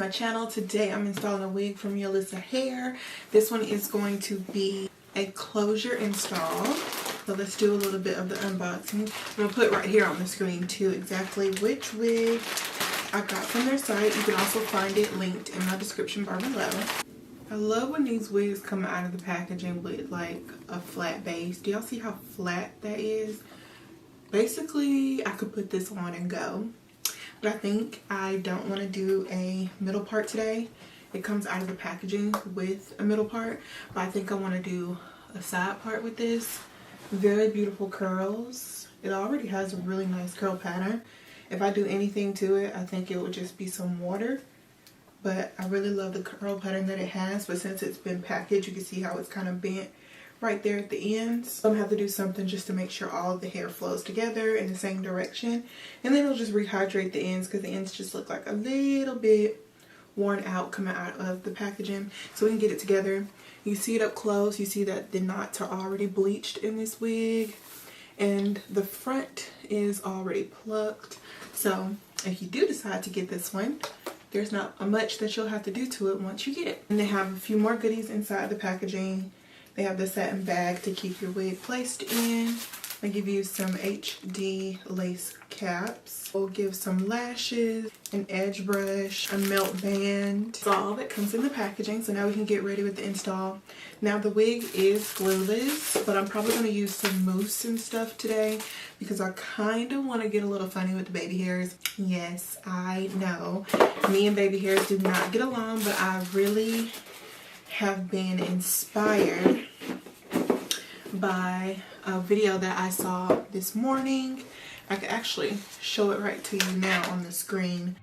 my channel. Today I'm installing a wig from Yolissahair. This one is going to be a closure install. So let's do a little bit of the unboxing. I'm going to put right here on the screen too exactly which wig I got from their site. You can also find it linked in my description bar below. I love when these wigs come out of the packaging with like a flat base. Do y'all see how flat that is? Basically, I could put this on and go. But I think I don't want to do a middle part today. It comes out of the packaging with a middle part. But I think I want to do a side part with this. Very beautiful curls. It already has a really nice curl pattern. If I do anything to it, I think it would just be some water. But I really love the curl pattern that it has. But since it's been packaged, you can see how it's kind of bent right there at the ends. So I'm gonna have to do something just to make sure all of the hair flows together in the same direction. And then it'll just rehydrate the ends because the ends just look like a little bit worn out coming out of the packaging. So we can get it together. You see it up close. You see that the knots are already bleached in this wig. And the front is already plucked. So if you do decide to get this one, there's not much that you'll have to do to it once you get it. And they have a few more goodies inside the packaging. They have the satin bag to keep your wig placed in. They give you some HD lace caps. We'll give some lashes, an edge brush, a melt band. That's all that comes in the packaging. So now we can get ready with the install. Now the wig is glueless, but I'm probably going to use some mousse and stuff today because I kind of want to get a little funny with the baby hairs. Yes, I know. Me and baby hairs do not get along, but I really have been inspired by a video that I saw this morning. I could actually show it right to you now on the screen.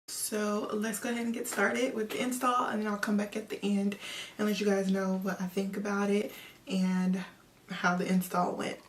So let's go ahead and get started with the install, and then I'll come back at the end and let you guys know what I think about it and how the install went.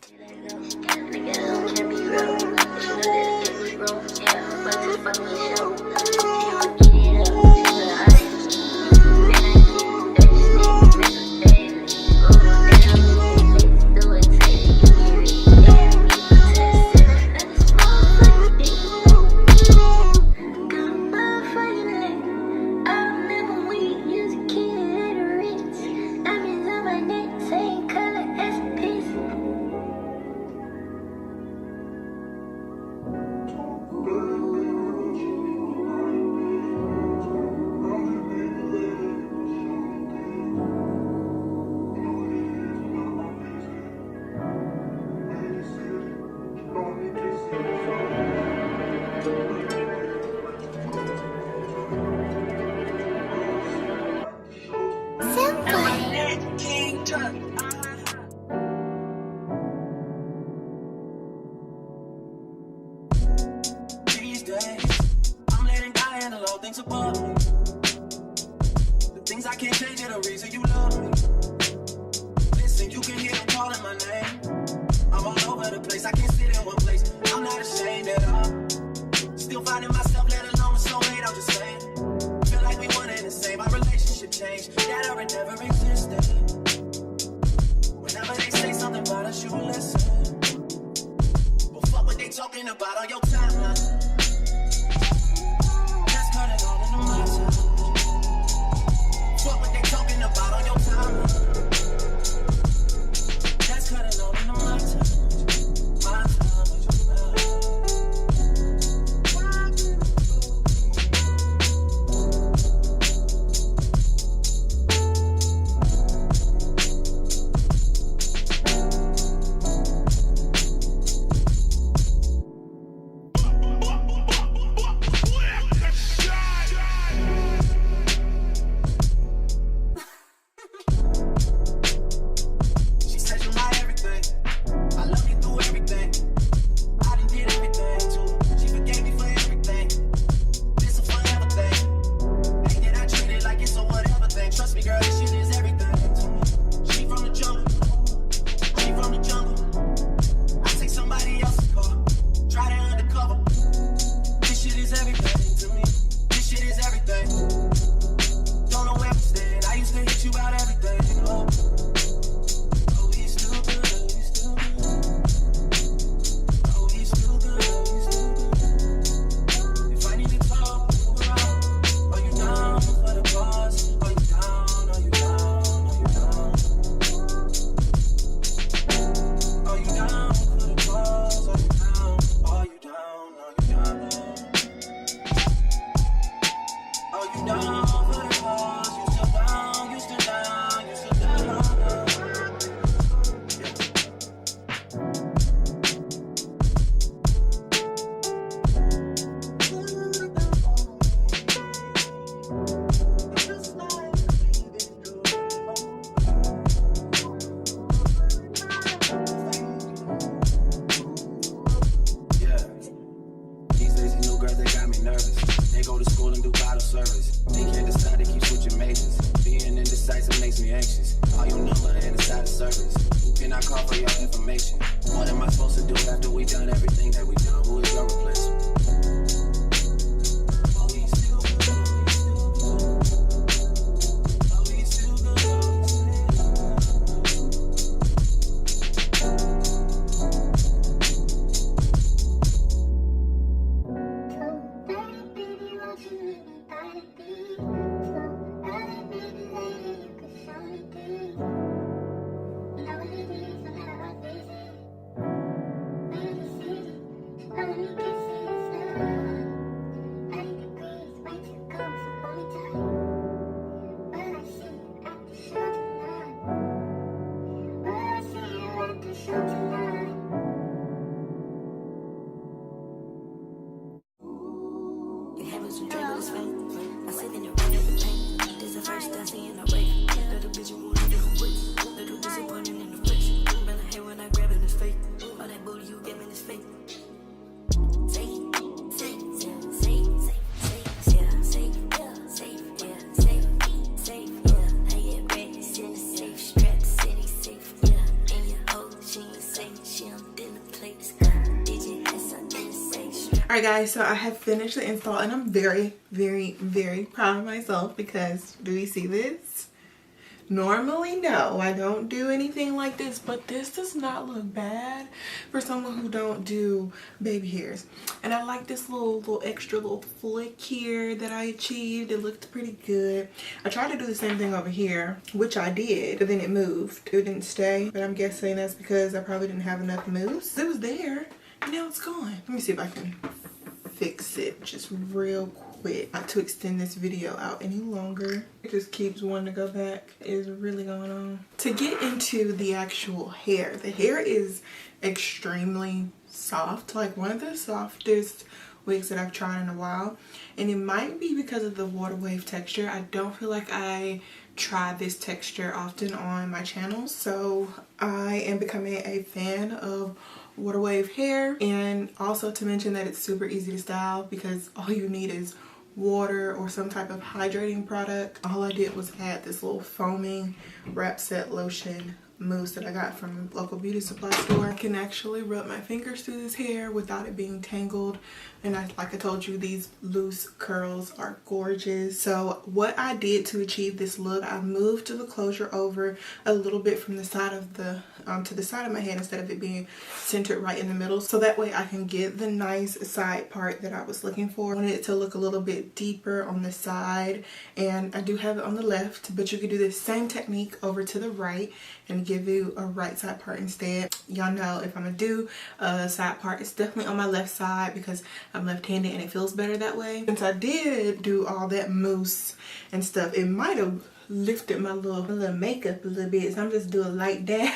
Things above me. The things I can't change are the reason you love me. Listen, you can hear them calling my name. I'm all over the place, I can't sit in one place. I'm not ashamed at all. Still finding myself, let alone a soulmate, I'm just saying. Feel like we one and the same, our relationship changed. That or it never existed. Whenever they say something about us, you will listen. But fuck what they talking about on your timeline. What were they talking about on your timeline? That's cutting all into my time. My time with you now. surface. Can I call for your information? What am I supposed to do after we done everything that we done? Who is your replacement? Are we still good? Are we still good? Alright guys, so I have finished the install and I'm very proud of myself because, do you see this? Normally, no, I don't do anything like this, but this does not look bad for someone who don't do baby hairs. And I like this little extra flick here that I achieved. It looked pretty good. I tried to do the same thing over here, which I did, but then it moved. It didn't stay, but I'm guessing that's because I probably didn't have enough mousse. It was there, and now it's gone. Let me see if I can fix it just real quick, not to extend this video out any longer. It just keeps wanting to go back. It is really going on. To get into the actual hair, the hair is extremely soft, like one of the softest wigs that I've tried in a while, and it might be because of the Waterwave texture. I don't feel like I try this texture often on my channel, so I am becoming a fan of Waterwave hair. And also to mention that it's super easy to style because all you need is water or some type of hydrating product. All I did was add this little foaming wrap set lotion mousse that I got from the local beauty supply store. I can actually rub my fingers through this hair without it being tangled, and like I told you, these loose curls are gorgeous. So what I did to achieve this look, I moved the closure over a little bit from the side of the to the side of my head instead of it being centered right in the middle, so that way I can get the nice side part that I was looking for. I wanted it to look a little bit deeper on the side, and I do have it on the left, but you could do the same technique over to the right and give you a right side part instead. Y'all know if I'm gonna do a side part, it's definitely on my left side because I'm left-handed and it feels better that way. Since I did do all that mousse and stuff, it might have lifted my little makeup a little bit, so I'm just doing a light dab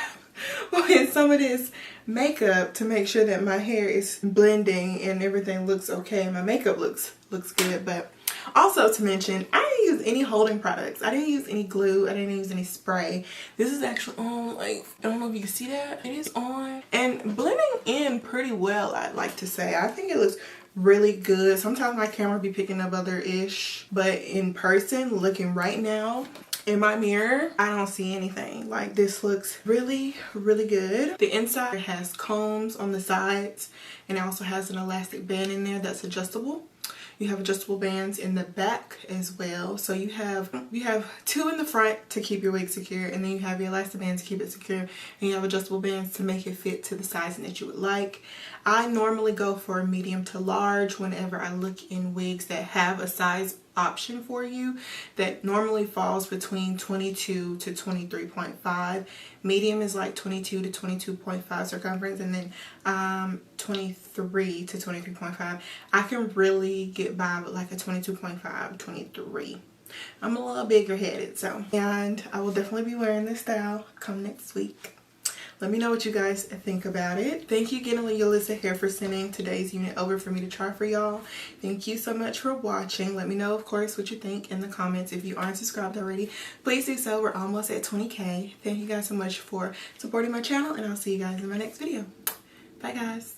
with some of this makeup to make sure that my hair is blending and everything looks okay. My makeup looks good. But also to mention, I didn't use any holding products. I didn't use any glue. I didn't use any spray. This is actually on, like, I don't know if you can see that. It is on and blending in pretty well, I'd like to say. I think it looks really good. Sometimes my camera be picking up other-ish, but in person, looking right now in my mirror, I don't see anything. Like, this looks really good. The inside has combs on the sides, and it also has an elastic band in there that's adjustable. You have adjustable bands in the back as well. So you have two in the front to keep your wig secure, and then you have your elastic bands to keep it secure, and you have adjustable bands to make it fit to the sizing that you would like. I normally go for medium to large whenever I look in wigs that have a size option for you that normally falls between 22 to 23.5. Medium is like 22 to 22.5 circumference, and then 23 to 23.5. I can really get by with like a 22.5, 23. I'm a little bigger headed, so. And I will definitely be wearing this style come next week. Let me know what you guys think about it. Thank you again to Yolissahair for sending today's unit over for me to try for y'all. Thank you so much for watching. Let me know, of course, what you think in the comments. If you aren't subscribed already, please do so. We're almost at 20K. Thank you guys so much for supporting my channel, and I'll see you guys in my next video. Bye, guys.